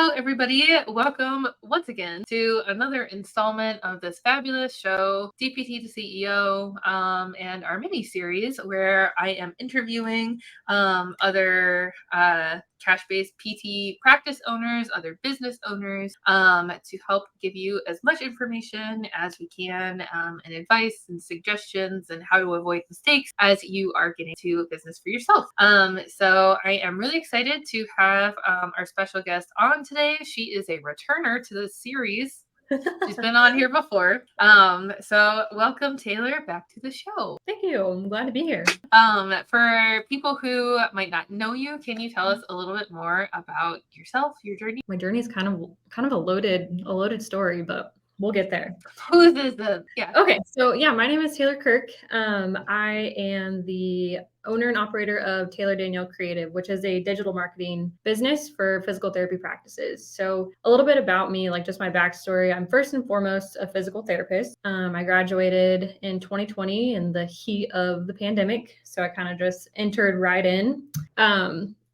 Hello, everybody. Welcome once again to another installment of this fabulous show, DPT to CEO, and our mini-series where I am interviewing other cash-based PT practice owners, other business owners, to help give you as much information as we can, and advice and suggestions and how to avoid mistakes as you are getting to a business for yourself. So I am really excited to have our special guest on today. She is a returner to the series. She's been on here before. So welcome, Taylor, back to the show. Thank you. I'm glad to be here. For people who might not know you, can you tell us a little bit more about yourself, your journey? My journey is kind of a loaded story, but we'll get there. Who is this? Yeah. Okay. So yeah, my name is Taylor Kirk. I am the owner and operator of Taylor Danielle Creative, which is a digital marketing business for physical therapy practices. So a little bit about me, like just my backstory. I'm first and foremost a physical therapist. I graduated in 2020 in the heat of the pandemic. So I kind of just entered right in.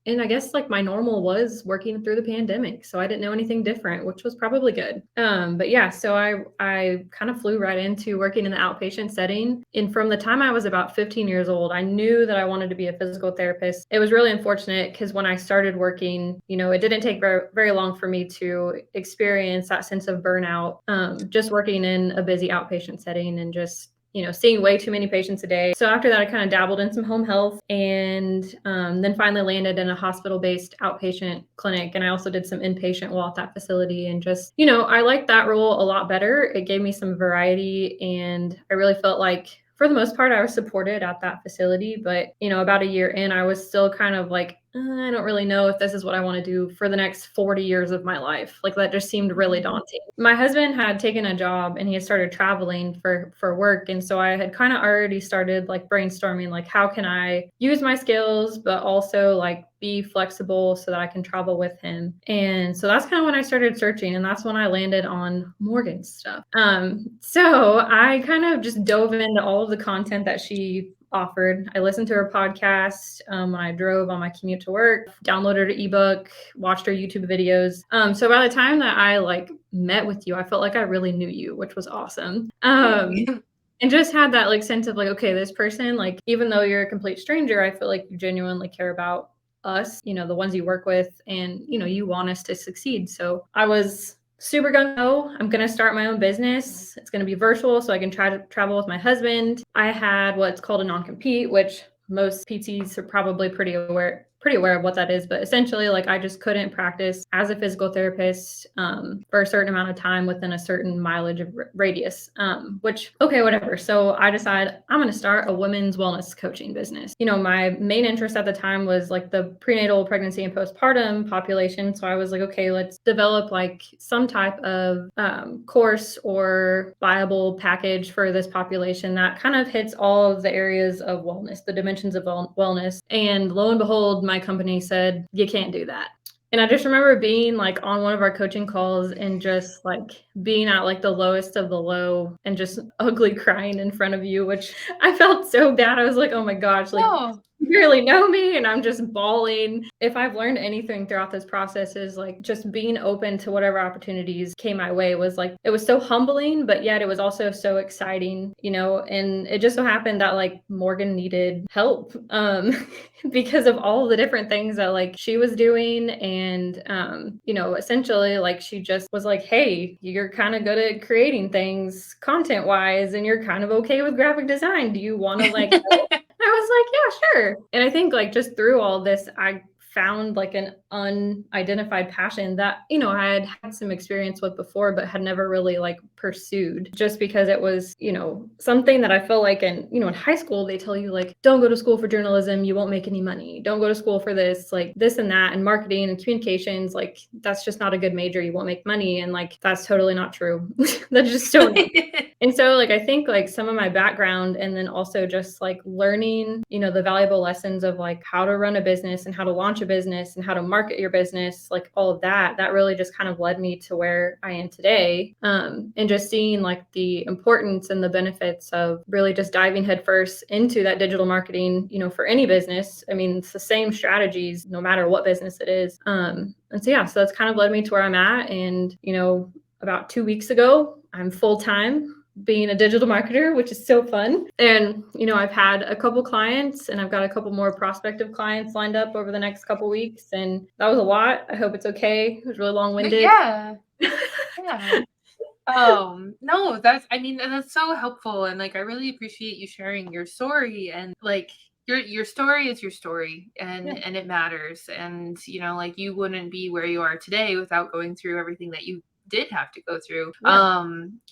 And I guess like my normal was working through the pandemic. So I didn't know anything different, which was probably good. But yeah, so I kind of flew right into working in the outpatient setting. And from the time I was about 15 years old, I knew that I wanted to be a physical therapist. It was really unfortunate because when I started working, it didn't take very, very long for me to experience that sense of burnout, just working in a busy outpatient setting and just seeing way too many patients a day. So after that, I kind of dabbled in some home health and then finally landed in a hospital-based outpatient clinic. And I also did some inpatient while at that facility. And just, I liked that role a lot better. It gave me some variety. And I really felt like, for the most part, I was supported at that facility. But, about a year in, I was still kind of like, I don't really know if this is what I want to do for the next 40 years of my life. Like that just seemed really daunting. My husband had taken a job and he had started traveling for work. And so I had kind of already started like brainstorming, like how can I use my skills, but also like be flexible so that I can travel with him. And so that's kind of when I started searching, and that's when I landed on Morgan's stuff. So I kind of just dove into all of the content that she offered. I listened to her podcast when I drove on my commute to work, downloaded her ebook, watched her YouTube videos. So by the time that I like met with you, I felt like I really knew you, which was awesome. And just had that like sense of like, okay, this person, like, even though you're a complete stranger, I feel like you genuinely care about us, the ones you work with, and, you want us to succeed. So I was super gung-ho. I'm going to start my own business. It's going to be virtual so I can try to travel with my husband. I had what's called a non-compete, which most PTs are probably pretty aware of what that is. But essentially, like, I just couldn't practice as a physical therapist for a certain amount of time within a certain mileage of radius, which, okay, whatever. So I decided I'm going to start a women's wellness coaching business. My main interest at the time was like the prenatal, pregnancy, and postpartum population. So I was like, okay, let's develop like some type of course or viable package for this population that kind of hits all of the areas of wellness, the dimensions of wellness. And lo and behold, my company said, you can't do that. And I just remember being like on one of our coaching calls and just like being at like the lowest of the low and just ugly crying in front of you, which I felt so bad. I was like, oh my gosh, like, No. You barely know me, and I'm just bawling. If I've learned anything throughout this process is like just being open to whatever opportunities came my way. Was like, it was so humbling, but yet it was also so exciting, and it just so happened that like Morgan needed help because of all the different things that like she was doing. And essentially like she just was like, hey, you're kind of good at creating things content wise and you're kind of okay with graphic design. Do you want to like help? I was like, yeah, sure. And I think like just through all this, I found like an unidentified passion that, I had had some experience with before, but had never really like pursued, just because it was, something that I feel like in high school, they tell you like, don't go to school for journalism. You won't make any money. Don't go to school for this, like this and that, and marketing and communications. Like, that's just not a good major. You won't make money. And like, that's totally not true. That's just so And so like, I think like some of my background, and then also just like learning, the valuable lessons of like how to run a business and how to launch a business and how to market your business, like all of that really just kind of led me to where I am today. And just seeing like the importance and the benefits of really just diving headfirst into that digital marketing, for any business. I mean, it's the same strategies no matter what business it is. And so that's kind of led me to where I'm at. And about 2 weeks ago, I'm full-time being a digital marketer, which is so fun. And I've had a couple clients, and I've got a couple more prospective clients lined up over the next couple weeks, and that was a lot. I hope it's okay. It was really long-winded. Yeah. No, that's so helpful, and like I really appreciate you sharing your story, and like your story is your story, and it matters, and like you wouldn't be where you are today without going through everything that you did have to go through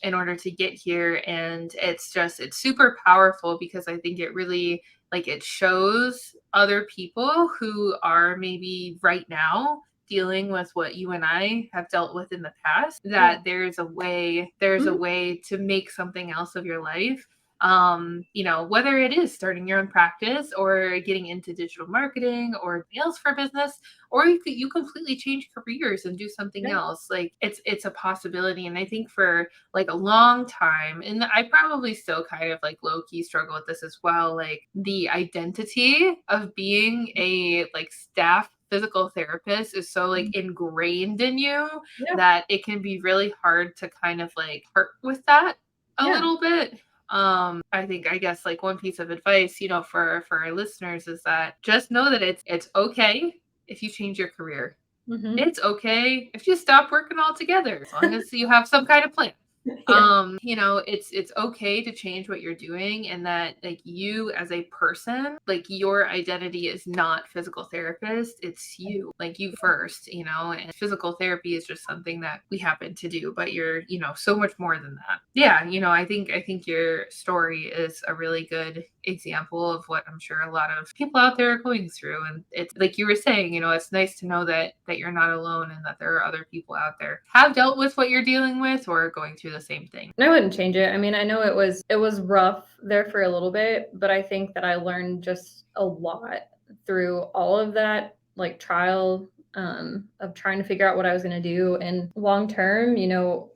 in order to get here. And it's super powerful, because I think it really it shows other people who are maybe right now dealing with what you and I have dealt with in the past, that there's a way to make something else of your life. Whether it is starting your own practice or getting into digital marketing or else for business, or you completely change careers and do something else. Like it's a possibility. And I think for like a long time, and I probably still kind of like low key struggle with this as well, like the identity of being a like staff physical therapist is so like ingrained in you that it can be really hard to kind of like part with that a little bit. I guess like one piece of advice, for our listeners is that just know that it's okay if you change your career. It's okay if you stop working altogether, as long as you have some kind of plan. It's okay to change what you're doing, and that like you as a person, like your identity is not physical therapist, it's you, like you first, and physical therapy is just something that we happen to do, but you're, so much more than that. I think your story is a really good example of what I'm sure a lot of people out there are going through. And it's like you were saying, it's nice to know that you're not alone, and that there are other people out there have dealt with what you're dealing with or going through the same thing. And I wouldn't change it. I mean, I know it was rough there for a little bit, but I think that I learned just a lot through all of that like trial of trying to figure out what I was going to do. And long term,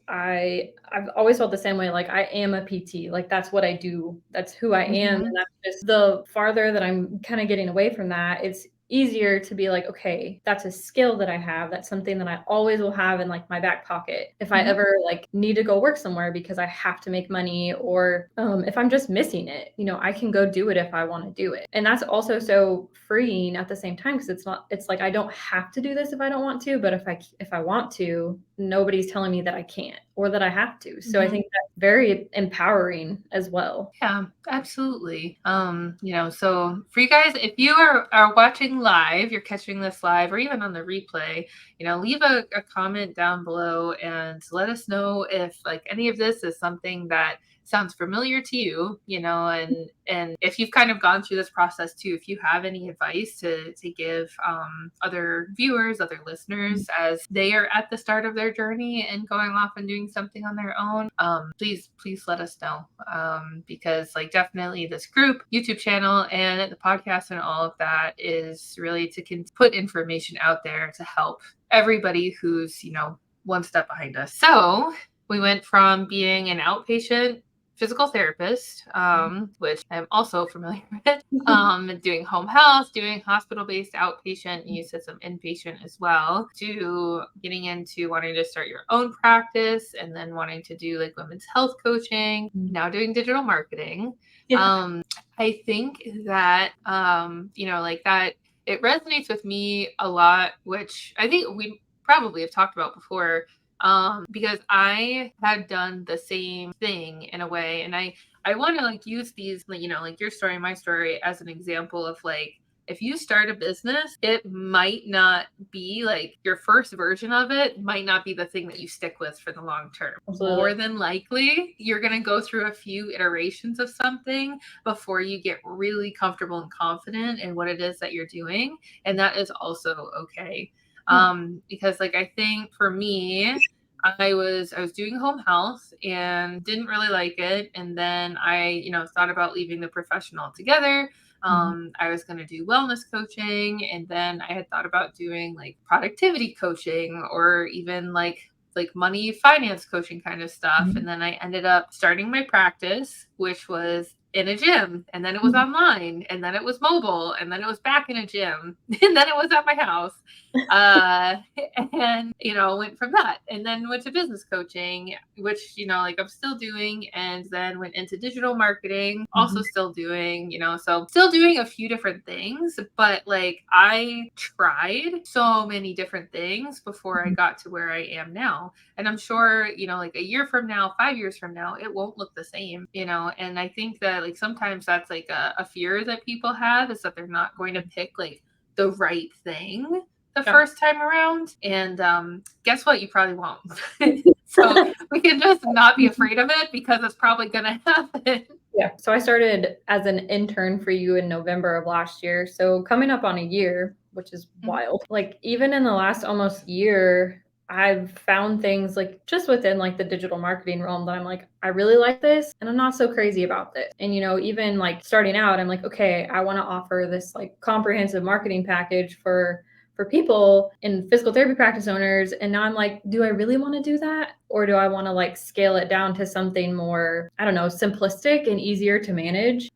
I've always felt the same way. Like I am a PT, like that's what I do. That's who I am. And that's just the farther that I'm kind of getting away from that, it's easier to be like, okay, that's a skill that I have. That's something that I always will have in like my back pocket. If I ever like need to go work somewhere because I have to make money, or if I'm just missing it, I can go do it if I want to do it. And that's also so freeing at the same time, because it's like I don't have to do this if I don't want to, but if I want to, nobody's telling me that I can't or that I have to. So I think that's very empowering as well. Yeah, absolutely. So for you guys, if you are watching live, you're catching this live, or even on the replay, leave a comment down below and let us know if like any of this is something that sounds familiar to you, and if you've kind of gone through this process too, if you have any advice to give other viewers, other listeners, as they are at the start of their journey and going off and doing something on their own, please let us know, because like definitely this group, YouTube channel, and the podcast and all of that is really to put information out there to help everybody who's one step behind us. So we went from being an outpatient physical therapist, which I'm also familiar with, doing home health, doing hospital-based outpatient, and you said some inpatient as well, to getting into wanting to start your own practice, and then wanting to do like women's health coaching, now doing digital marketing. I think that, like that, it resonates with me a lot, which I think we probably have talked about before, because I had done the same thing in a way. And I want to like use these, like your story, my story, as an example of like, if you start a business, it might not be like your first version of it might not be the thing that you stick with for the long term. Absolutely. More than likely, you're going to go through a few iterations of something before you get really comfortable and confident in what it is that you're doing. And that is also okay. Because like, I think for me, I was doing home health and didn't really like it. And then I, thought about leaving the profession altogether. I was going to do wellness coaching, and then I had thought about doing like productivity coaching, or even like like money finance coaching kind of stuff. Mhm. And then I ended up starting my practice, which was in a gym, and then it was Mhm. online, and then it was mobile, and then it was back in a gym, and then it was at my house. uh and went from that, and then went to business coaching, which like I'm still doing, and then went into digital marketing, also Mhm. still doing, so still doing a few different things, but like I tried so many different things before I Mhm. got to where I am now. And I'm sure, like a year from now, 5 years from now, it won't look the same, and I think that like sometimes that's like a fear that people have, is that they're not going to pick like the right thing the Yeah. first time around. And guess what? You probably won't. So we can just not be afraid of it, because it's probably going to happen. Yeah. So I started as an intern for you in November of last year. So coming up on a year, which is Mhm. wild. Like even in the last almost year, I've found things like just within like the digital marketing realm that I'm like, I really like this and I'm not so crazy about this. And even like starting out, I'm like, okay, I want to offer this like comprehensive marketing package for people and physical therapy practice owners. And now I'm like, do I really want to do that? Or do I want to like scale it down to something more, I don't know, simplistic and easier to manage?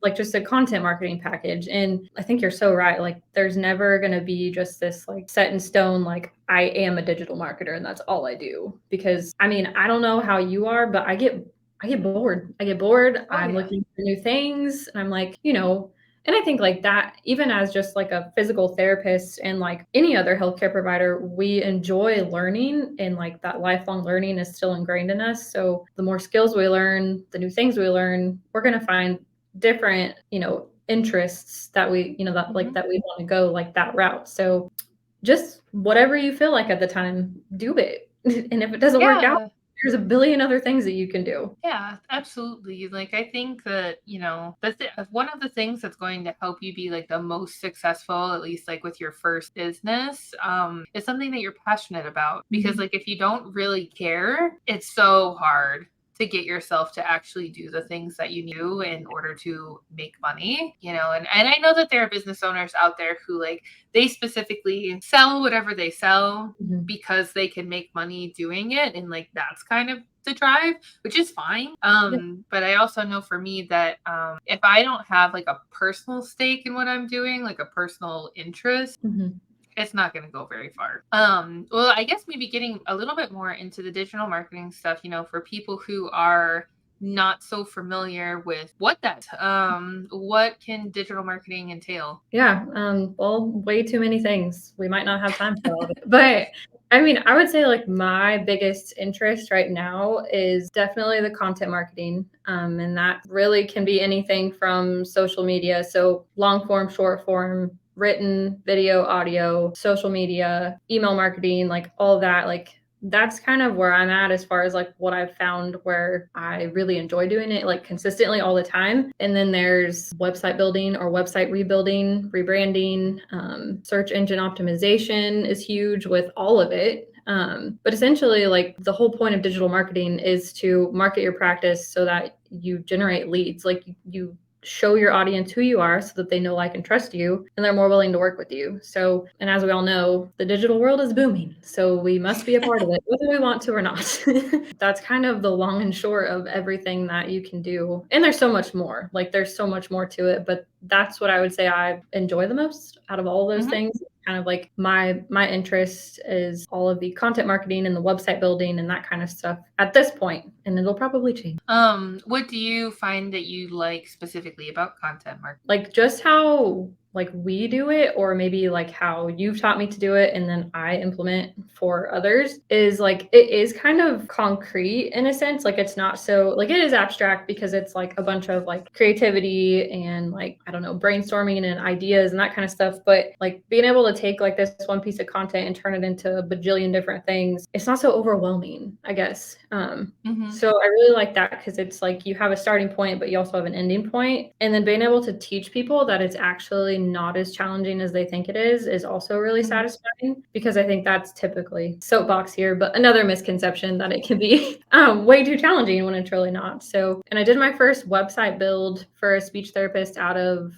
Like just a content marketing package. And I think you're so right. Like there's never going to be just this like set in stone, like I am a digital marketer and that's all I do. Because I mean, I don't know how you are, but I get bored. I get bored. Oh I'm yeah. looking for new things. And I'm like, and I think like that, even as just like a physical therapist and like any other healthcare provider, we enjoy learning, and like that lifelong learning is still ingrained in us. So the more skills we learn, the new things we learn, we're going to find different, interests that we, that like Mhm. that we want to go like that route. So just whatever you feel like at the time, do it. And if it doesn't work out, Yeah. there's a billion other things that you can do. Yeah, absolutely. Like I think that, one of the things that's going to help you be like the most successful, at least like with your first business, is something that you're passionate about. Because Mhm. like if you don't really care, it's so hard to get yourself to actually do the things that you do in order to make money, and I know that there are business owners out there who like they specifically sell whatever they sell Mhm. because they can make money doing it, and like that's kind of the drive, which is fine. Yeah. But I also know for me that if I don't have like a personal stake in what I'm doing, like a personal interest, Mhm. it's not going to go very far. Well, I guess maybe getting a little bit more into the digital marketing stuff, for people who are not so familiar with what can digital marketing entail? Yeah, well, way too many things. We might not have time for all of it. But I mean, I would say like my biggest interest right now is definitely the content marketing. And that really can be anything from social media. So long form, short form, written, video, audio, social media, email marketing, like all of that. Like that's kind of where I'm at as far as like what I've found where I really enjoy doing it like consistently all the time. And then there's website building or website rebuilding, rebranding, search engine optimization is huge with all of it. But essentially, like the whole point of digital marketing is to market your practice so that you generate leads. Like you show your audience who you are so that they know, like, and trust you, and they're more willing to work with you. So, and as we all know, the digital world is booming. So we must be a part of it, whether we want to or not. That's kind of the long and short of everything that you can do. And there's so much more. Like there's so much more to it, but that's what I would say I enjoy the most out of all of those Mhm. things. Kind of like my interest is all of the content marketing and the website building and that kind of stuff at this point, and it'll probably change. What do you find that you like specifically about content marketing? Like just how like we do it, or maybe like how you've taught me to do it and then I implement for others, is like it is kind of concrete in a sense. Like it's not so like it is abstract because it's like a bunch of like creativity and like I don't know, brainstorming and ideas and that kind of stuff. But like being able to take like this one piece of content and turn it into a bajillion different things, it's not so overwhelming, I guess. Mhm. So I really like that because it's like you have a starting point, but you also have an ending point. And then being able to teach people that it's actually not as challenging as they think it is also really satisfying, because I think that's typically soapbox here, but another misconception that it can be way too challenging when it's really not. So, and I did my first website build for a speech therapist out of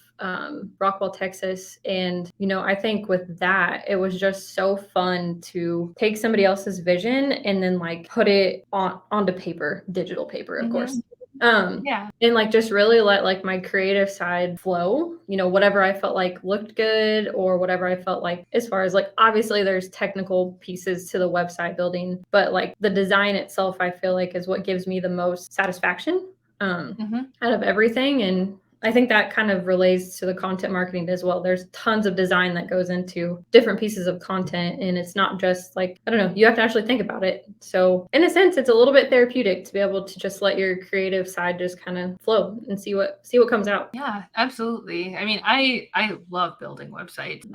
Rockwell, Texas. And, I think with that, it was just so fun to take somebody else's vision and then like put it onto paper, digital paper, of course. And like just really let like my creative side flow, whatever I felt like looked good, or whatever I felt like, as far as like, obviously there's technical pieces to the website building, but like the design itself, I feel like is what gives me the most satisfaction out of everything. And I think that kind of relates to the content marketing as well. There's tons of design that goes into different pieces of content, and it's not just like, I don't know, you have to actually think about it. So in a sense, it's a little bit therapeutic to be able to just let your creative side just kind of flow and see what comes out. Yeah, absolutely. I mean, I love building websites.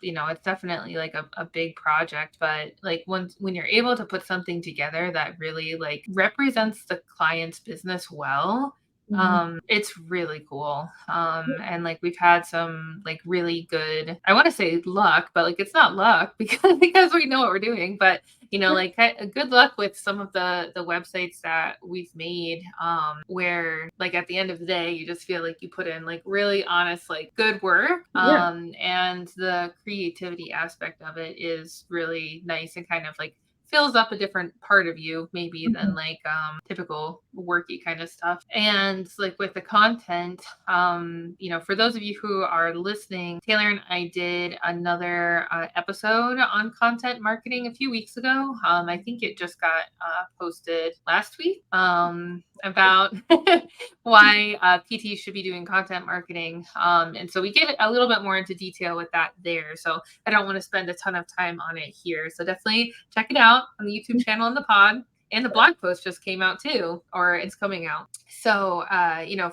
It's definitely like a big project, but like when you're able to put something together that really like represents the client's business well, it's really cool. And like we've had some like really good, I want to say luck, but like it's not luck because we know what we're doing, but like good luck with some of the websites that we've made, where like at the end of the day, you just feel like you put in like really honest, like good work. And the creativity aspect of it is really nice and kind of like fills up a different part of you maybe than like typical worky kind of stuff. And like with the content, for those of you who are listening, Taylor and I did another episode on content marketing a few weeks ago. I think it just got posted last week, about why PT should be doing content marketing. And so we get a little bit more into detail with that there. So I don't want to spend a ton of time on it here. So definitely check it out on the YouTube channel and the pod. And the blog post just came out too, or it's coming out. So,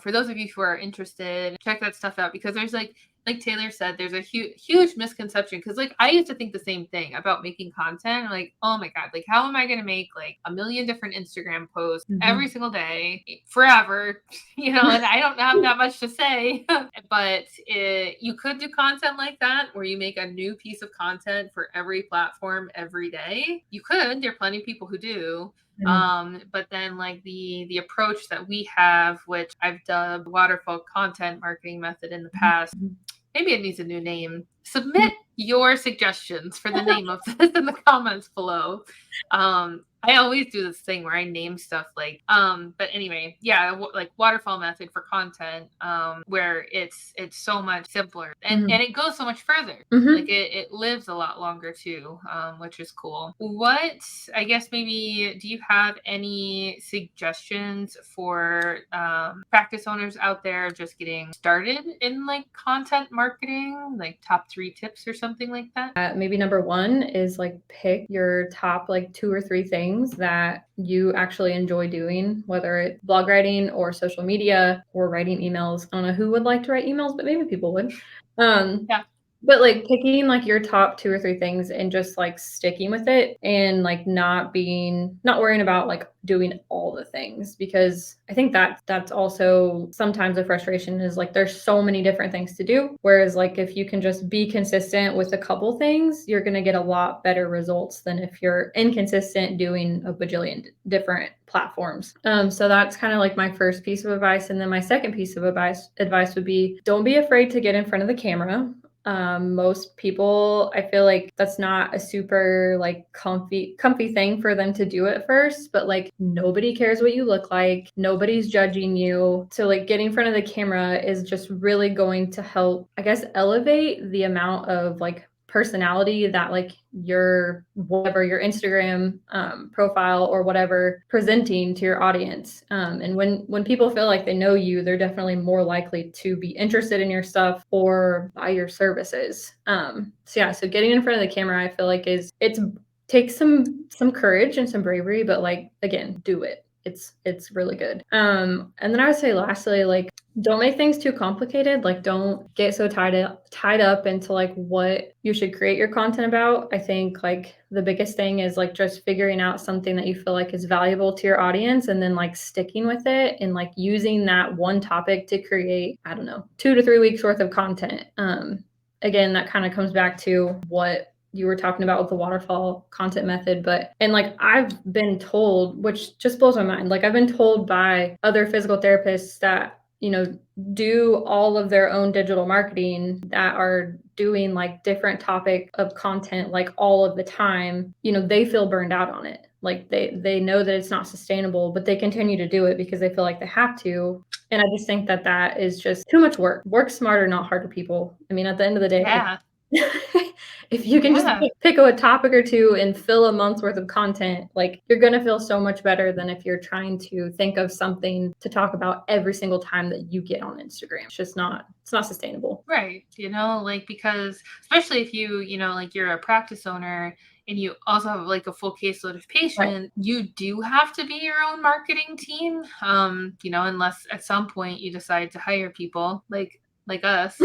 for those of you who are interested, check that stuff out, because there's like Taylor said, there's a huge misconception. Cause like I used to think the same thing about making content. Like, oh my God, like how am I going to make like a million different Instagram posts every single day forever? And I don't have that much to say, but you could do content like that where you make a new piece of content for every platform every day. You could, there are plenty of people who do. But then like the approach that we have, which I've dubbed waterfall content marketing method in the past, maybe it needs a new name. Submit your suggestions for the name of this in the comments below. I always do this thing where I name stuff like, but anyway, like waterfall method for content, where it's so much simpler and it goes so much further. Like it lives a lot longer too, which is cool. What, I guess maybe, do you have any suggestions for practice owners out there just getting started in like content marketing, like top 3 tips or something like that? Maybe number 1 is like pick your top like 2 or 3 things that you actually enjoy doing, whether it's blog writing or social media or writing emails. I don't know who would like to write emails, but maybe people would. But like picking like your top 2 or 3 things and just like sticking with it, and like not worrying about like doing all the things, because I think that's also sometimes a frustration, is like there's so many different things to do. Whereas like if you can just be consistent with a couple things, you're going to get a lot better results than if you're inconsistent doing a bajillion different platforms. So that's kind of like my first piece of advice. And then my second piece of advice would be, don't be afraid to get in front of the camera. Most people, I feel like that's not a super like comfy thing for them to do at first, but like nobody cares what you look like. Nobody's judging you. So like getting in front of the camera is just really going to help, I guess, elevate the amount of like personality that like your Instagram profile or whatever presenting to your audience. And when people feel like they know you, they're definitely more likely to be interested in your stuff or buy your services. So getting in front of the camera, I feel like it takes some courage and some bravery, but like, again, do it. It's really good. And then I would say lastly, like Don't make things too complicated. Like, don't get so tied up into like what you should create your content about. I think like the biggest thing is like just figuring out something that you feel like is valuable to your audience and then like sticking with it and like using that one topic to create, I don't know, 2 to 3 weeks worth of content. Again, that kind of comes back to what you were talking about with the waterfall content method. But and like I've been told, which just blows my mind, like I've been told by other physical therapists that, you know, do all of their own digital marketing, that are doing like different topic of content like all of the time, you know, they feel burned out on it. Like they know that it's not sustainable, but they continue to do it because they feel like they have to. And I just think that that is just too much work. Work smarter, not harder, people. I mean, at the end of the day, Yeah. if you can just Yeah. pick a topic or two and fill a month's worth of content, like you're going to feel so much better than if you're trying to think of something to talk about every single time that you get on Instagram. It's not sustainable. Right. Like because especially if like you're a practice owner and you also have like a full caseload of Right. patients, you do have to be your own marketing team. Unless at some point you decide to hire people like us.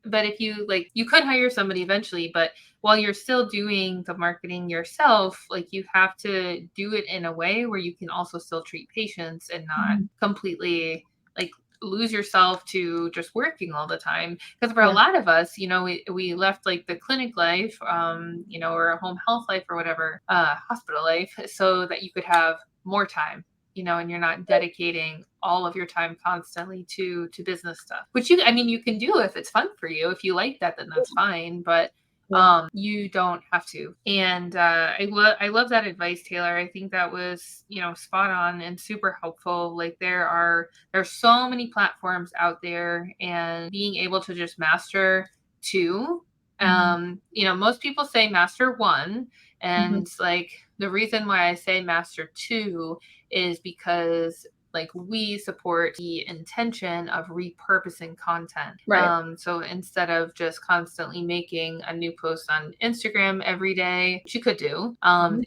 But if you could hire somebody eventually, but while you're still doing the marketing yourself, like you have to do it in a way where you can also still treat patients and not completely like lose yourself to just working all the time. Because for a Yeah. lot of us, we left like the clinic life, or a home health life or whatever, hospital life, so that you could have more time, and you're not dedicating all of your time constantly to business stuff, which you can do if it's fun for you. If you like that, then that's fine. But Yeah. you don't have to. And I love that advice, Taylor. I think that was spot on and super helpful. Like there's so many platforms out there, and being able to just master two. Most people say master one, and like the reason why I say master two is because like we support the intention of repurposing content. Right. So instead of just constantly making a new post on Instagram every day, which you could do,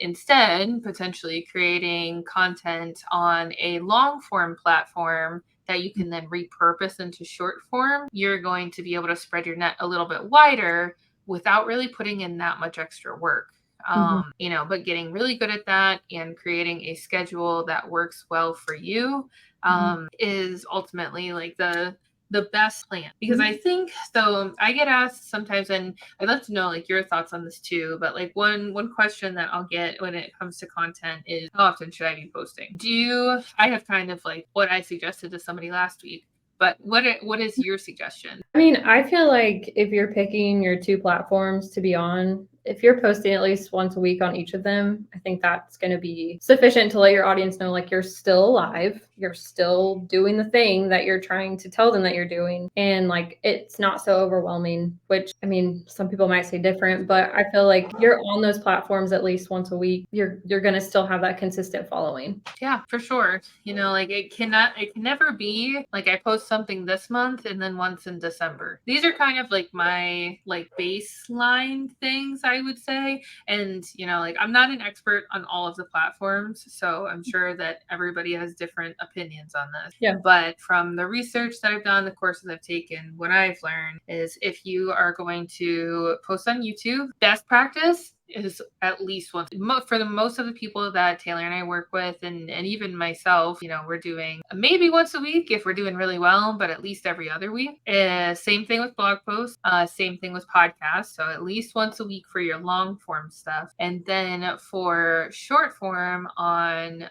instead potentially creating content on a long form platform that you can then repurpose into short form, you're going to be able to spread your net a little bit wider without really putting in that much extra work. But getting really good at that and creating a schedule that works well for you is ultimately like the best plan. Because I think so I get asked sometimes, and I'd love to know like your thoughts on this too, but like one question that I'll get when it comes to content is, how often should I be posting? I have kind of like what I suggested to somebody last week, but what is your suggestion? I mean, I feel like if you're picking your two platforms to be on, if you're posting at least once a week on each of them, I think that's going to be sufficient to let your audience know like you're still alive, you're still doing the thing that you're trying to tell them that you're doing, and like it's not so overwhelming, which I mean, some people might say different, but I feel like you're on those platforms at least once a week, you're going to still have that consistent following. Yeah, for sure. Like it can never be like I post something this month and then once in December. These are kind of like my like baseline things, I would say. And like I'm not an expert on all of the platforms, so I'm sure that everybody has different opinions on this. Yeah. But from the research that I've done, the courses I've taken, what I've learned is if you are going to post on YouTube, best practice is at least once. For the most of the people that Taylor and I work with, and even myself, we're doing maybe once a week if we're doing really well, but at least every other week. Same thing with blog posts, same thing with podcasts. So at least once a week for your long form stuff. And then for short form on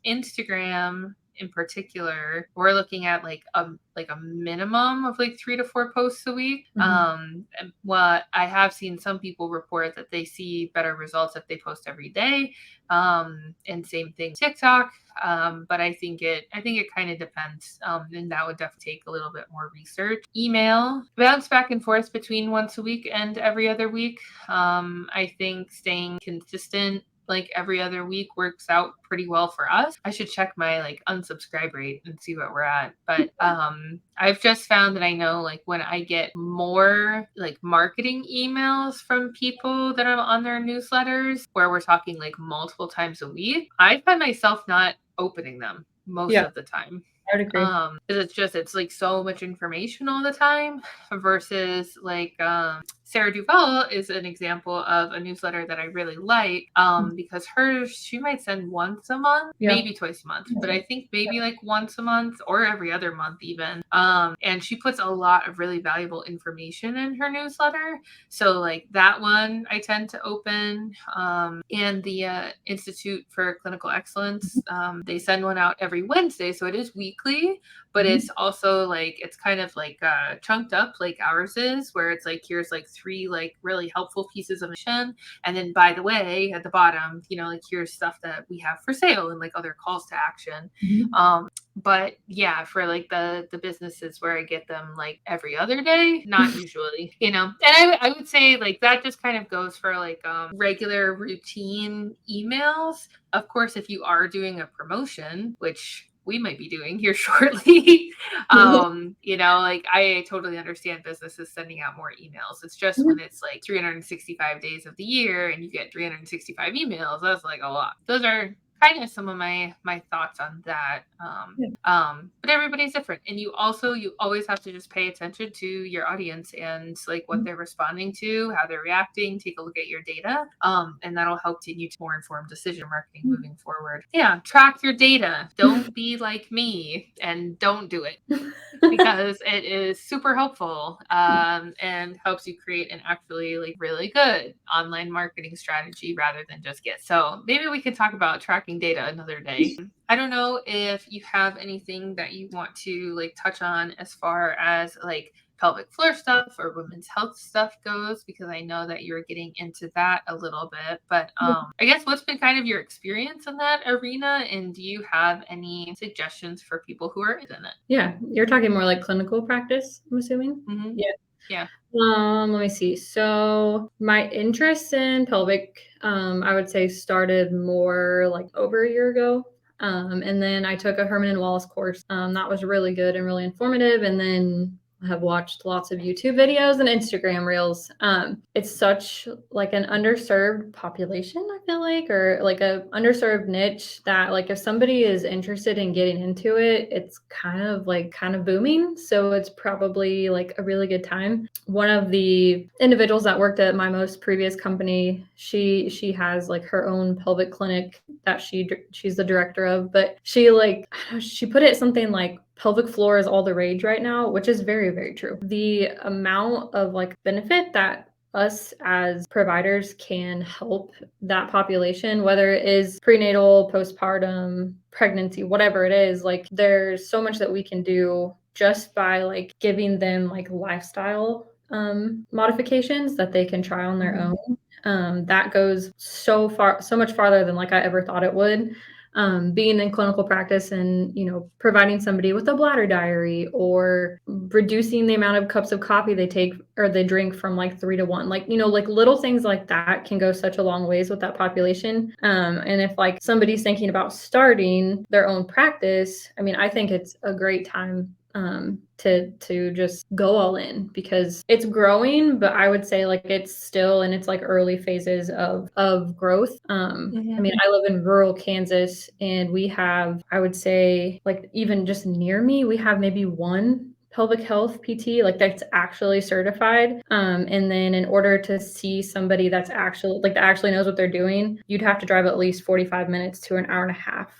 Instagram in particular, we're looking at like a minimum of like 3 to 4 posts a week. What I have seen some people report that they see better results if they post every day. And same thing TikTok. But I think it kind of depends. And that would definitely take a little bit more research. Email, bounce back and forth between once a week and every other week. I think staying consistent like every other week works out pretty well for us. I should check my like unsubscribe rate and see what we're at. But I've just found that I know like when I get more like marketing emails from people that are on their newsletters where we're talking like multiple times a week, I find myself not opening them most of the time. I would agree. Because it's like so much information all the time versus like Sarah Duval is an example of a newsletter that I really like because she might send once a month, maybe twice a month, but I think maybe like once a month or every other month even. And she puts a lot of really valuable information in her newsletter. So like that one I tend to open. And the Institute for Clinical Excellence, they send one out every Wednesday. So it is weekly, but it's also like, it's kind of like chunked up like ours is, where it's like, here's like 3 like really helpful pieces of information. And then by the way, at the bottom, like here's stuff that we have for sale and like other calls to action. But yeah, for like the businesses where I get them like every other day, not usually, And I would say like that just kind of goes for like regular routine emails. Of course, if you are doing a promotion, which we might be doing here shortly, like I totally understand businesses sending out more emails. It's just when it's like 365 days of the year and you get 365 emails, that's like a lot. Those are kind of some of my thoughts on that. But everybody's different, and you always have to just pay attention to your audience and like what they're responding to, how they're reacting. Take a look at your data, and that'll help to you to more informed decision marketing moving forward. Yeah, track your data. Don't be like me and don't do it. Because it is super helpful and helps you create an actually like really good online marketing strategy rather than just get. So maybe we could talk about tracking data another day. I don't know if you have anything that you want to like touch on as far as like pelvic floor stuff or women's health stuff goes, because I know that you're getting into that a little bit. But I guess what's been kind of your experience in that arena, and do you have any suggestions for people who are in it? Yeah, you're talking more like clinical practice, I'm assuming. Yeah. Let me see. So my interest in pelvic, I would say started more like over a year ago. And then I took a Herman and Wallace course. That was really good and really informative. And then I have watched lots of YouTube videos and Instagram reels. It's such like an underserved population, I feel like, or like a underserved niche that like if somebody is interested in getting into it, it's kind of booming. So it's probably like a really good time. One of the individuals that worked at my most previous company, she has like her own pelvic clinic that she's the director of, but she put it something like pelvic floor is all the rage right now, which is very, very true. The amount of like benefit that us as providers can help that population, whether it is prenatal, postpartum, pregnancy, whatever it is, like there's so much that we can do just by like giving them like lifestyle modifications that they can try on their own. That goes so much farther than like I ever thought it would. Being in clinical practice and, providing somebody with a bladder diary or reducing the amount of cups of coffee they take or they drink from like 3 to 1, like, like little things like that can go such a long ways with that population. And if like somebody's thinking about starting their own practice, I mean, I think it's a great time to just go all in because it's growing, but I would say like it's still in its like early phases of growth. I mean, I live in rural Kansas and we have, I would say like even just near me, we have maybe one pelvic health PT like that's actually certified. And then in order to see somebody that actually knows what they're doing, you'd have to drive at least 45 minutes to an hour and a half.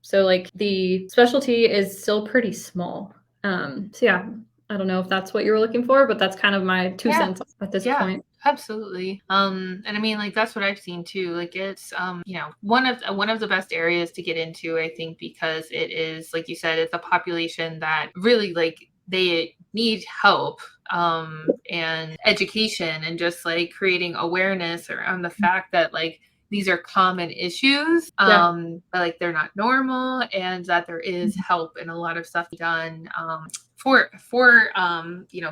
So like the specialty is still pretty small. So yeah, I don't know if that's what you were looking for, but that's kind of my 2 cents at this point. Absolutely. And I mean, like, that's what I've seen too. Like it's, one of the best areas to get into, I think, because it is, like you said, it's a population that really like they need help, and education and just like creating awareness around the fact that like these are common issues, but like they're not normal and that there is help and a lot of stuff done, for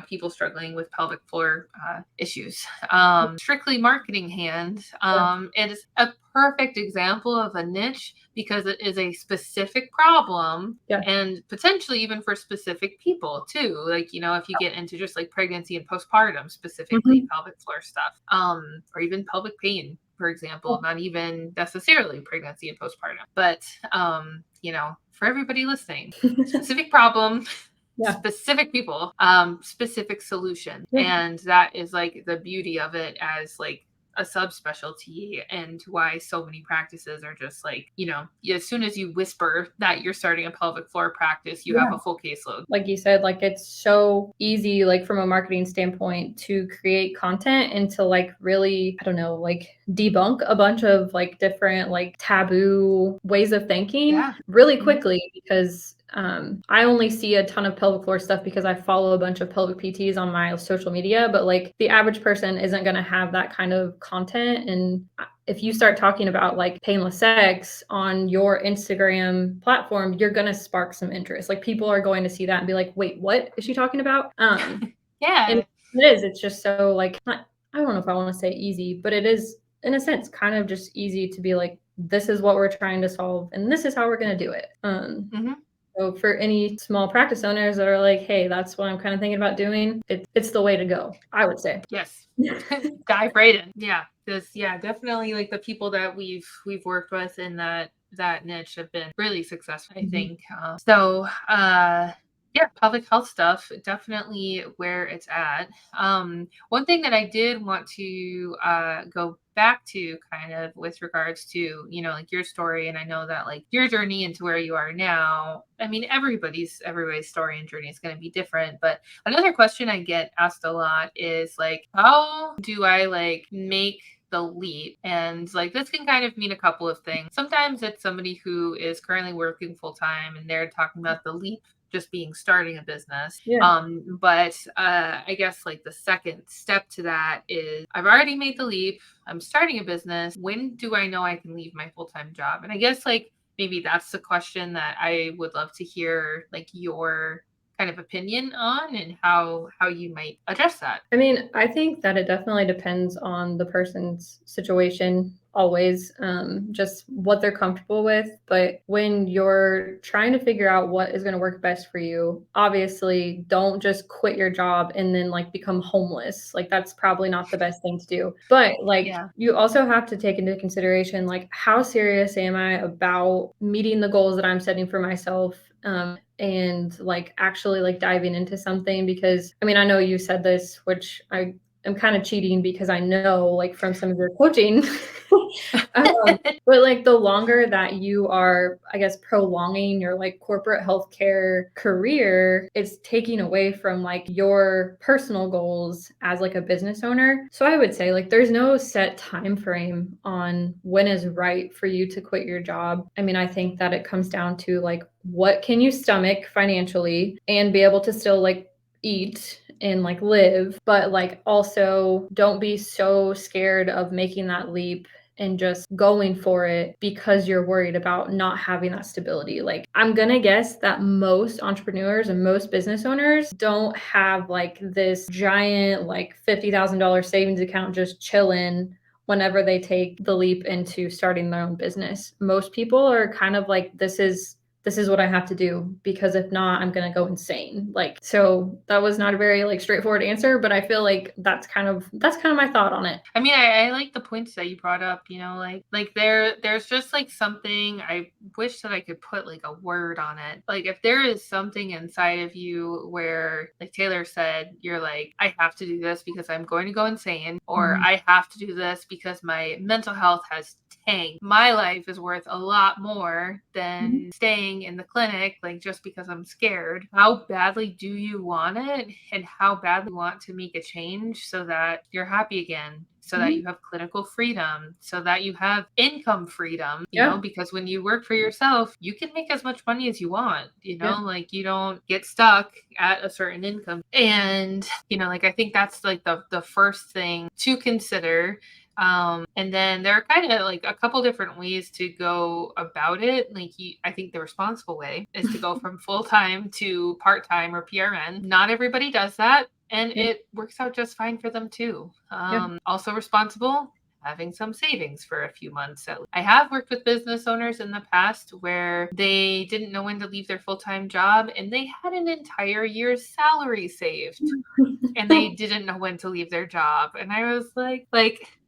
people struggling with pelvic floor issues. Strictly marketing hand, it is a perfect example of a niche because it is a specific problem and potentially even for specific people too. Like, if you get into just like pregnancy and postpartum, specifically pelvic floor stuff, or even pelvic pain. for example, not even necessarily pregnancy and postpartum, but for everybody listening, specific problem, specific people, specific solution. And that is like the beauty of it as like a subspecialty, and why so many practices are just like, as soon as you whisper that you're starting a pelvic floor practice, you have a full caseload. Like you said, like it's so easy, like from a marketing standpoint, to create content and to like really, I don't know, like debunk a bunch of like different like taboo ways of thinking really quickly, because I only see a ton of pelvic floor stuff because I follow a bunch of pelvic PTs on my social media, but like the average person isn't going to have that kind of content. And if you start talking about like painless sex on your Instagram platform, you're going to spark some interest. Like people are going to see that and be like, wait, what is she talking about? And it is, it's just so like, I don't know if I want to say easy, but it is in a sense kind of just easy to be like, this is what we're trying to solve and this is how we're going to do it. So for any small practice owners that are like, hey, that's what I'm kind of thinking about doing, it's the way to go, I would say. Yes. Dive right in. Yeah. Definitely like the people that we've worked with in that niche have been really successful, I think. Public health stuff, definitely where it's at. One thing that I did want to go back to kind of with regards to, like your story, and I know that like your journey into where you are now, I mean, everybody's story and journey is going to be different. But another question I get asked a lot is like, how do I like make the leap? And like this can kind of mean a couple of things. Sometimes it's somebody who is currently working full time and they're talking about the leap just being starting a business. But I guess like the second step to that is I've already made the leap. I'm starting a business. When do I know I can leave my full-time job? And I guess like maybe that's the question that I would love to hear like your kind of opinion on, and how you might address that. I mean, I think that it definitely depends on the person's situation, always, just what they're comfortable with. But when you're trying to figure out what is going to work best for you, obviously don't just quit your job and then like become homeless. Like that's probably not the best thing to do. But like you also have to take into consideration like how serious am I about meeting the goals that I'm setting for myself, and like actually like diving into something. Because I mean, I know you said this, which I am kind of cheating because I know like from some of your coaching, but like the longer that you are, I guess, prolonging your like corporate healthcare career, it's taking away from like your personal goals as like a business owner. So I would say like there's no set time frame on when is right for you to quit your job. I mean, I think that it comes down to like what can you stomach financially and be able to still like eat and like live, but like also don't be so scared of making that leap and just going for it because you're worried about not having that stability. Like I'm gonna guess that most entrepreneurs and most business owners don't have like this giant like $50,000 savings account just chilling whenever they take the leap into starting their own business. Most people are kind of like, this is what I have to do, because if not, I'm going to go insane. Like, so that was not a very like straightforward answer, but I feel like that's kind of my thought on it. I mean, I like the points that you brought up, like there's just like something, I wish that I could put like a word on it. Like if there is something inside of you where, like Taylor said, you're like, I have to do this because I'm going to go insane, or I have to do this because my mental health has tanked. My life is worth a lot more than staying in the clinic, like just because I'm scared. How badly do you want it, and how badly you want to make a change so that you're happy again, so that you have clinical freedom, so that you have income freedom, you know, because when you work for yourself, you can make as much money as you want, like you don't get stuck at a certain income. And, like I think that's like the first thing to consider. And then there are kind of like a couple different ways to go about it. Like I think the responsible way is to go from full-time to part-time or PRN. Not everybody does that, and it works out just fine for them too. Also responsible, having some savings for a few months. I have worked with business owners in the past where they didn't know when to leave their full-time job, and they had an entire year's salary saved and they didn't know when to leave their job. And I was like,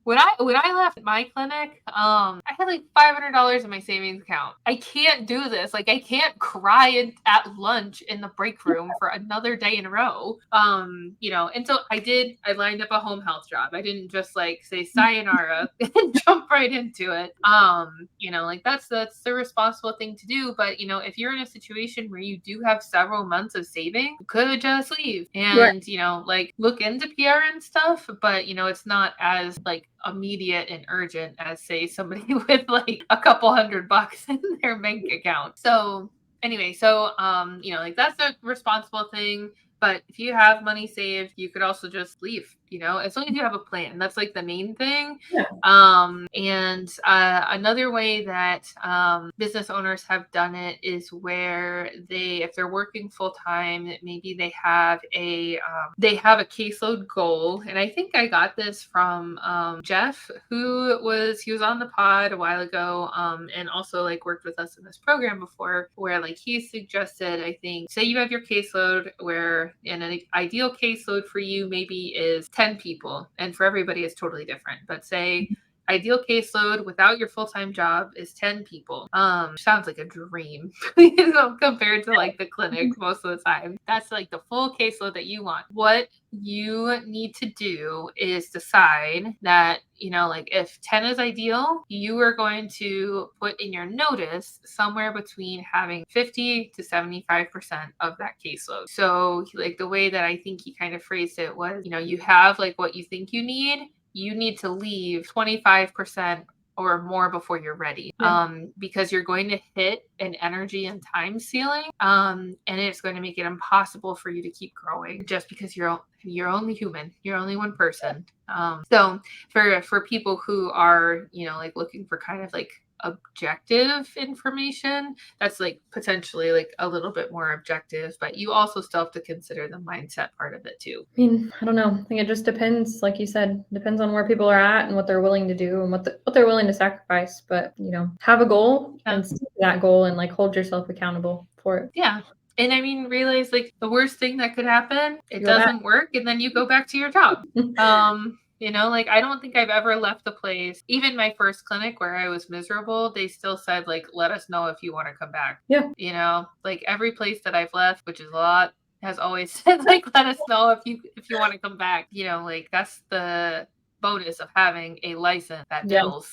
when I left my clinic, I had like $500 in my savings account. I can't do this. Like, I can't cry at lunch in the break room for another day in a row. And so I lined up a home health job. I didn't just like say sayonara and jump right into it. Like that's the responsible thing to do. But if you're in a situation where you do have several months of saving, you could just leave and like look into PR and stuff. But it's not as like immediate and urgent as say somebody with like a couple $100 in their bank account. So anyway, like that's the responsible thing. But if you have money saved, you could also just leave, as long as you have a plan. That's like the main thing. Yeah. And another way that business owners have done it is where if they're working full time, maybe they have a caseload goal. And I think I got this from Jeff, who was on the pod a while ago, and also like worked with us in this program before, where like he suggested, I think, say you have your caseload where an ideal caseload for you maybe is 10 people, and for everybody it's totally different. But say ideal caseload without your full-time job is 10 people. Sounds like a dream, compared to like the clinic most of the time. That's like the full caseload that you want. What you need to do is decide that, like if 10 is ideal, you are going to put in your notice somewhere between having 50 to 75% of that caseload. So like the way that I think he kind of phrased it was, you have like what you think you need to leave 25% or more before you're ready, because you're going to hit an energy and time ceiling, and it's going to make it impossible for you to keep growing just because you're only human. You're only one person. So for people who are, like looking for kind of like objective information, that's like potentially like a little bit more objective, but you also still have to consider the mindset part of it too. I mean, I don't know. I think it just depends, like you said, depends on where people are at and what they're willing to do and what they're willing to sacrifice. But have a goal and stick to that goal and like hold yourself accountable for it. Yeah. And I mean, realize like the worst thing that could happen, it doesn't work, and then you go back to your job. Like I don't think I've ever left a place, even my first clinic where I was miserable, they still said like, let us know if you want to come back. Yeah. Like every place that I've left, which is a lot, has always said like, let us know if you want to come back. Like that's the bonus of having a license that bills.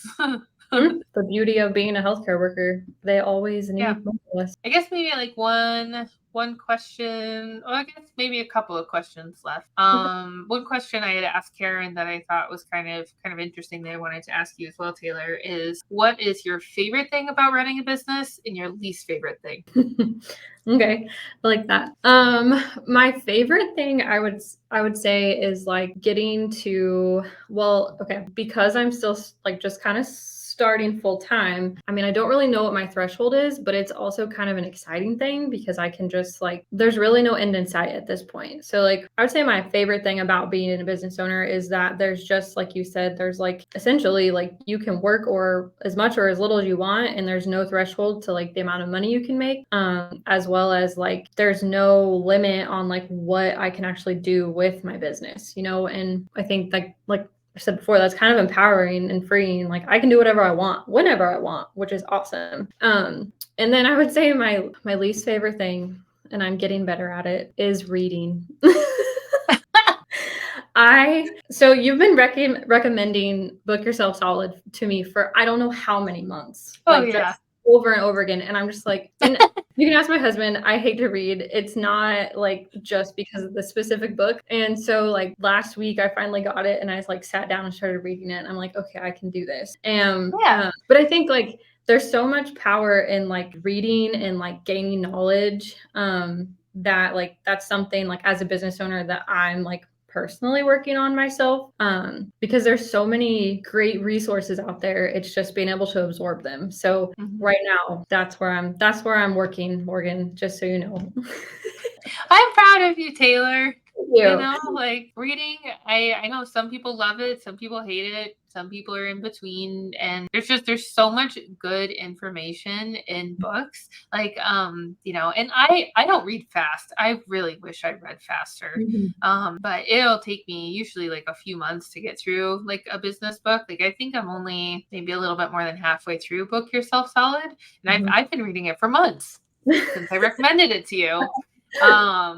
The beauty of being a healthcare worker, they always need more of us. I guess maybe like one question, or I guess maybe a couple of questions left. One question I had asked Karen that I thought was kind of interesting that I wanted to ask you as well, Taylor, is what is your favorite thing about running a business and your least favorite thing? Okay, I like that. My favorite thing I would say is like getting to, because I'm still like just kind of starting full time. I mean, I don't really know what my threshold is, but it's also kind of an exciting thing because I can just like, there's really no end in sight at this point. So like, I would say my favorite thing about being a business owner is that there's just, like you said, there's like essentially like you can work or as much or as little as you want, and there's no threshold to like the amount of money you can make, as well as like there's no limit on like what I can actually do with my business, and I think like I said before, that's kind of empowering and freeing. Like I can do whatever I want, whenever I want, which is awesome. And then I would say my least favorite thing, and I'm getting better at it, is reading. So you've been recommending Book Yourself Solid to me for I don't know how many months. Just over and over again. And I'm just like, and you can ask my husband, I hate to read. It's not like just because of the specific book. And so like last week I finally got it and I just like sat down and started reading it. And I'm like, okay, I can do this. And but I think like there's so much power in like reading and like gaining knowledge, that like that's something like as a business owner that I'm like personally working on myself, because there's so many great resources out there. It's just being able to absorb them. So right now that's where I'm working, Morgan, just so you know. I'm proud of you, Taylor. Like reading, I know some people love it, some people hate it, Some people are in between, and there's so much good information in books. Like, you know, and I don't read fast. I really wish I read faster. But it'll take me usually like a few months to get through like a business book. Like, I think I'm only maybe a little bit more than halfway through Book Yourself Solid, and I've been reading it for months since I recommended it to you.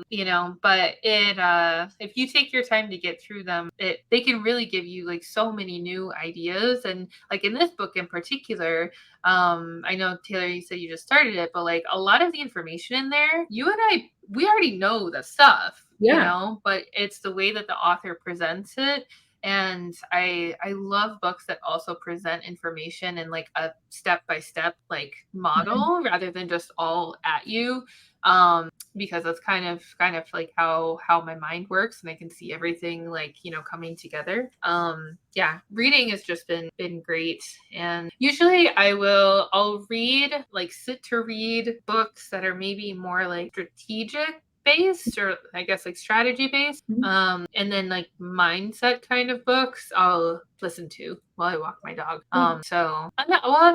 You know, but if you take your time to get through them, they can really give you like so many new ideas. And like in this book in particular, I know Taylor, you said you just started it, but like a lot of the information in there, you and I, we already know the stuff, you know, but it's the way that the author presents it. And I love books that also present information in like a step-by-step like model rather than just all at you. Because that's kind of like how my mind works, and I can see everything like, you know, coming together. Yeah, reading has just been great. And usually I'll read, like sit to read books that are maybe more like strategic based, or I guess like strategy based. And then like mindset kind of books I'll listen to while I walk my dog. So I'm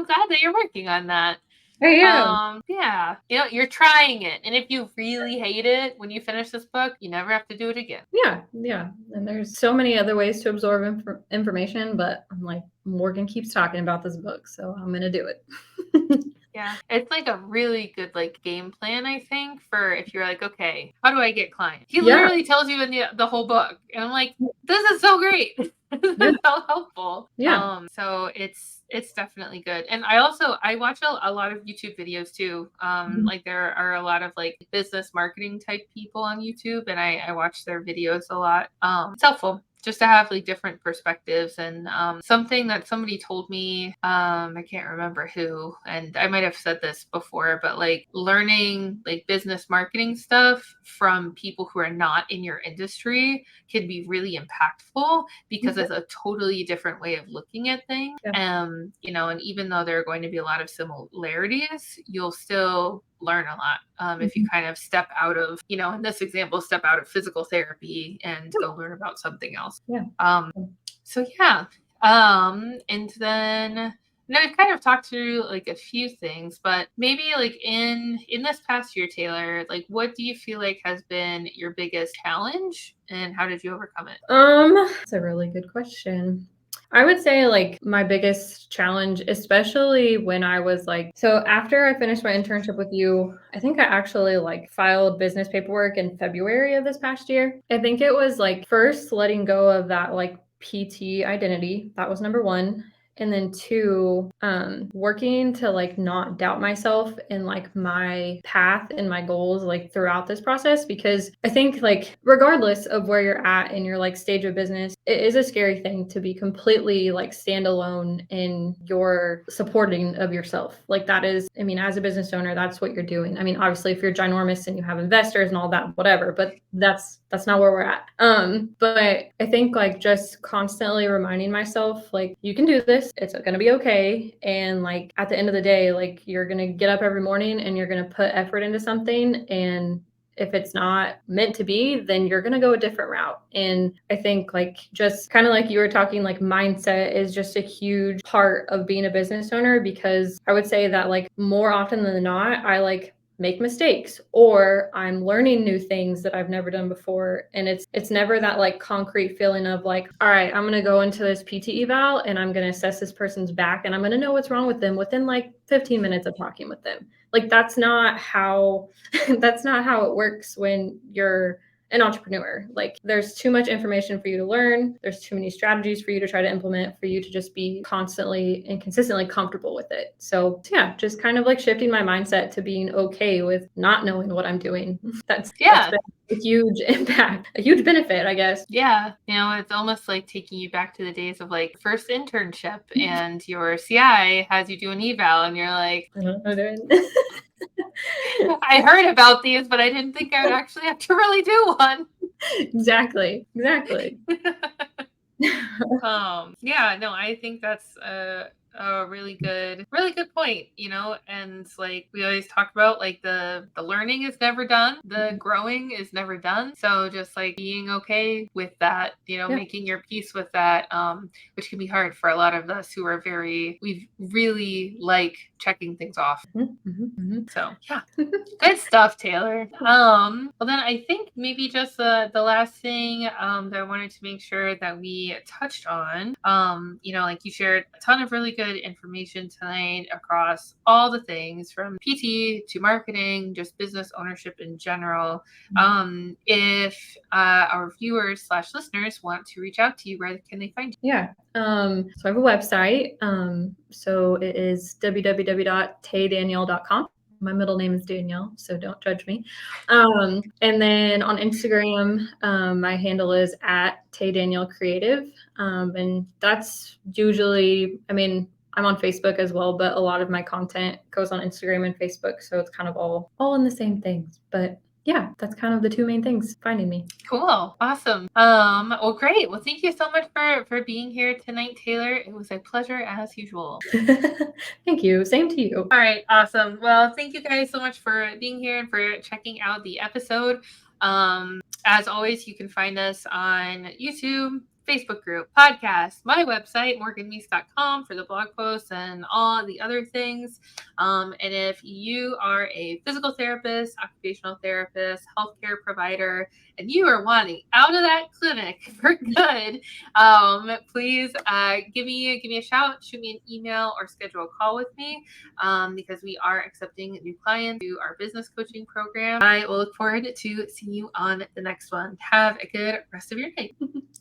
glad that you're working on that. Yeah, you know, you're trying it, and if you really hate it when you finish this book, you never have to do it again. Yeah, and there's so many other ways to absorb information, but I'm like, Morgan keeps talking about this book, so I'm gonna do it. Yeah, it's like a really good like game plan, I think, for if you're like, okay, how do I get clients? He literally tells you in the whole book, and I'm like, this is so great. This is so helpful. So it's definitely good. And I watch a lot of YouTube videos too. Like there are a lot of like business marketing type people on YouTube, and I watch their videos a lot. It's helpful just to have like different perspectives. And something that somebody told me, I can't remember who, and I might have said this before, but like learning like business marketing stuff from people who are not in your industry can be really impactful, because it's a totally different way of looking at things. You know, and even though there are going to be a lot of similarities, you'll still learn a lot if you kind of step out of, you know, in this example, step out of physical therapy and go learn about something else. So yeah. And then now I've kind of talked through like a few things, but maybe like in this past year, Taylor, like what do you feel like has been your biggest challenge, and how did you overcome it? That's a really good question. I would say like my biggest challenge, especially when I was like, so after I finished my internship with you, I think I actually like filed business paperwork in February of this past year. I think it was like first letting go of that like PT identity. That was number one. And then two, working to like not doubt myself and like my path and my goals like throughout this process, because I think like regardless of where you're at in your like stage of business, it is a scary thing to be completely like standalone in your supporting of yourself. Like that is, I mean, as a business owner, that's what you're doing. I mean, obviously if you're ginormous and you have investors and all that, whatever, but that's not where we're at. But I think like just constantly reminding myself, like, you can do this. It's going to be okay. And like at the end of the day, like you're going to get up every morning and you're going to put effort into something. And if it's not meant to be, then you're going to go a different route. And I think like just kind of like you were talking, like mindset is just a huge part of being a business owner, because I would say that like more often than not, I like make mistakes, or I'm learning new things that I've never done before. And it's never that like concrete feeling of like, all right, I'm going to go into this PT eval and I'm going to assess this person's back and I'm going to know what's wrong with them within like 15 minutes of talking with them. Like that's not how that's not how it works when you're an entrepreneur. Like there's too much information for you to learn. There's too many strategies for you to try to implement for you to just be constantly and consistently comfortable with it. So yeah, just kind of like shifting my mindset to being okay with not knowing what I'm doing. That's been a huge impact, a huge benefit, I guess. Yeah. You know, it's almost like taking you back to the days of like first internship and your CI has you do an eval and you're like, I don't know what I'm doing. I heard about these, but I didn't think I would actually have to really do one. Exactly. Yeah, no, I think that's a really good point, you know, and like we always talk about, like the learning is never done, the growing is never done. So just like being okay with that, you know, making your peace with that, which can be hard for a lot of us who are we really like checking things off. So yeah, good stuff, Taylor. Well then I think maybe just the last thing that I wanted to make sure that we touched on, you know, like you shared a ton of really good information tonight across all the things from PT to marketing, just business ownership in general. If our viewers / listeners want to reach out to you, where can they find you? Yeah. So I have a website. So it is www.taydanielle.com. My middle name is Danielle, so don't judge me. And then on Instagram, my handle is @taydaniellecreative. And that's usually, I mean, I'm on Facebook as well, but a lot of my content goes on Instagram and Facebook. So it's kind of all in the same things. But yeah, that's kind of the two main things finding me. Cool. Awesome. Well, great. Well, thank you so much for being here tonight, Taylor. It was a pleasure as usual. Thank you. Same to you. All right. Awesome. Well, thank you guys so much for being here and for checking out the episode. As always, you can find us on YouTube, Facebook group, podcast, my website, morganmeese.com for the blog posts and all the other things. And if you are a physical therapist, occupational therapist, healthcare provider, and you are wanting out of that clinic for good, please give me a shout, shoot me an email, or schedule a call with me, because we are accepting new clients to our business coaching program. I will look forward to seeing you on the next one. Have a good rest of your day.